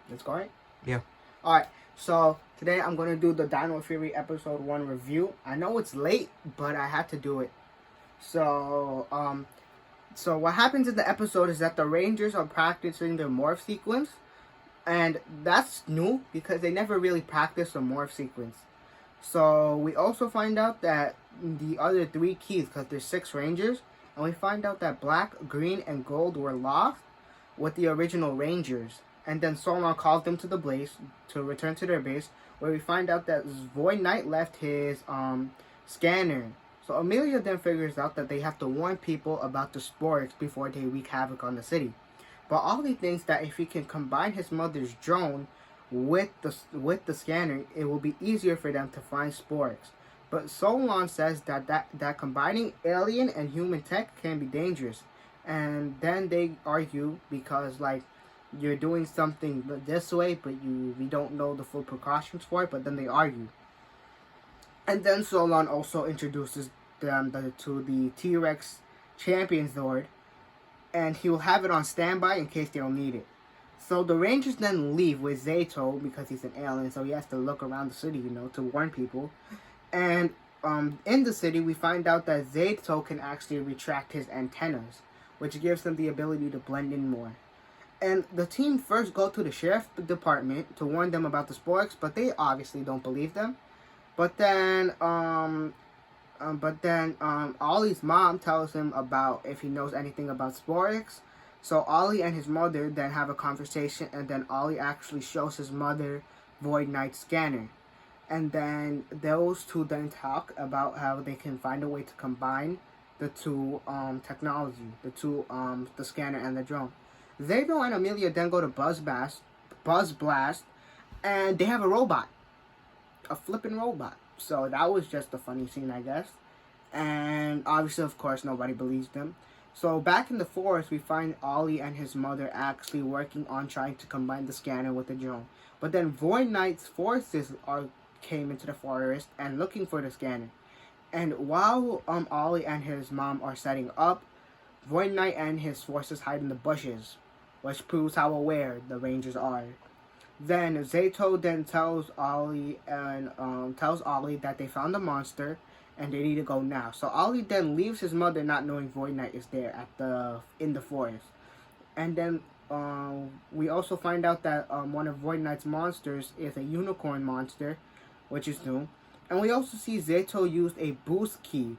Let's go, right? Yeah. Alright, so today I'm going to do the Dino Fury Episode 1 review. I know it's late, but I had to do it. So what happens in the episode is that the Rangers are practicing their morph sequence. And that's new because they never really practiced the morph sequence. So we also find out that the other 3 keys, because there's 6 Rangers, and we find out that Black, Green, and Gold were lost with the original Rangers. And then Solon calls them to the base to return to their base, where we find out that Void Knight left his scanner. So Amelia then figures out that they have to warn people about the sporks before they wreak havoc on the city. But Ollie thinks that if he can combine his mother's drone with the scanner, it will be easier for them to find sporks. But Solon says that combining alien and human tech can be dangerous. And then they argue because, like, you're doing something this way, but we don't know the full precautions for it, but then they argue. And then Solon also introduces them to the T-Rex Champion Zord, and he will have it on standby in case they don't need it. So the Rangers then leave with Zato because he's an alien, so he has to look around the city, to warn people. And in the city, we find out that Zato can actually retract his antennas, which gives him the ability to blend in more. And the team first go to the sheriff department to warn them about the sporks, but they obviously don't believe them. But then Ollie's mom tells him about if he knows anything about sporks. So Ollie and his mother then have a conversation, and then Ollie actually shows his mother Void Knight's scanner. And then those two then talk about how they can find a way to combine the two technology, the scanner and the drone. Zato and Amelia then go to Buzz Blast, and they have a robot. A flipping robot. So that was just a funny scene, I guess. And obviously, of course, nobody believes them. So back in the forest, we find Ollie and his mother actually working on trying to combine the scanner with the drone. But then Void Knight's forces came into the forest and looking for the scanner. And while Ollie and his mom are setting up, Void Knight and his forces hide in the bushes, which proves how aware the Rangers are. Then Zato then tells Ollie that they found the monster and they need to go now. So Ollie then leaves his mother not knowing Void Knight is there in the forest. And then we also find out that one of Void Knight's monsters is a unicorn monster, which is new. And we also see Zato use a boost key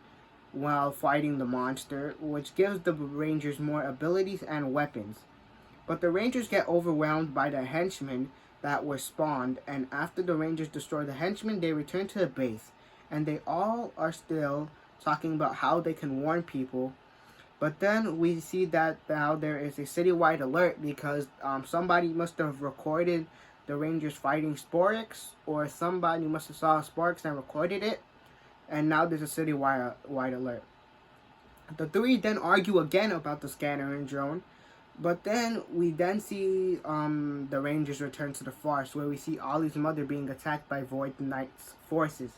while fighting the monster, which gives the Rangers more abilities and weapons. But the Rangers get overwhelmed by the henchmen that were spawned, and after the Rangers destroy the henchmen, they return to the base. And they all are still talking about how they can warn people. But then we see that now there is a citywide alert because somebody must have recorded the Rangers fighting sporks, or somebody must have saw sporks and recorded it. And now there's a citywide alert. The 3 then argue again about the scanner and drone. But then we then see the Rangers return to the forest, where we see Ollie's mother being attacked by Void Knight's forces.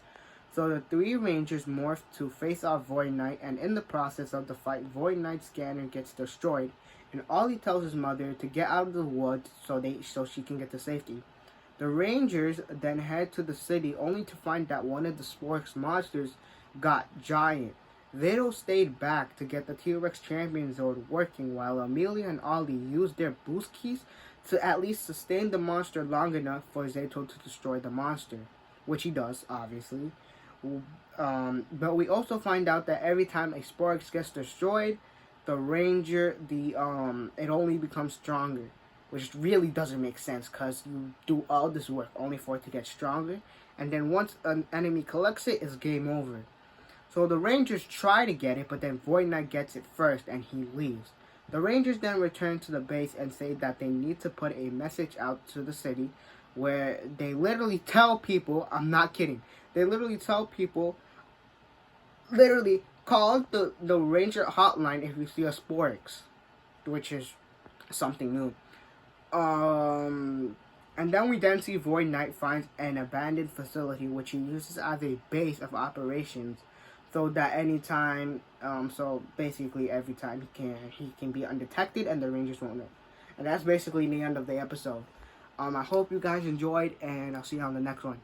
So the 3 Rangers morph to face off Void Knight, and in the process of the fight, Void Knight's scanner gets destroyed, and Ollie tells his mother to get out of the woods so she can get to safety. The Rangers then head to the city, only to find that one of the Sporks monsters got giant. Zato stayed back to get the T-Rex Champion Zord working, while Amelia and Ollie used their boost keys to at least sustain the monster long enough for Zato to destroy the monster, which he does, obviously. But we also find out that every time a Sporks gets destroyed, the Ranger, it only becomes stronger, which really doesn't make sense because you do all this work only for it to get stronger, and then once an enemy collects it, it's game over. So the Rangers try to get it, but then Void Knight gets it first and he leaves. The Rangers then return to the base and say that they need to put a message out to the city where they literally tell people, I'm not kidding, they literally tell people, call the Ranger hotline if you see a Sporks, which is something new. And then we see Void Knight finds an abandoned facility which he uses as a base of operations. So that anytime, so basically every time he can be undetected and the Rangers won't know. And that's basically the end of the episode. I hope you guys enjoyed, and I'll see you on the next one.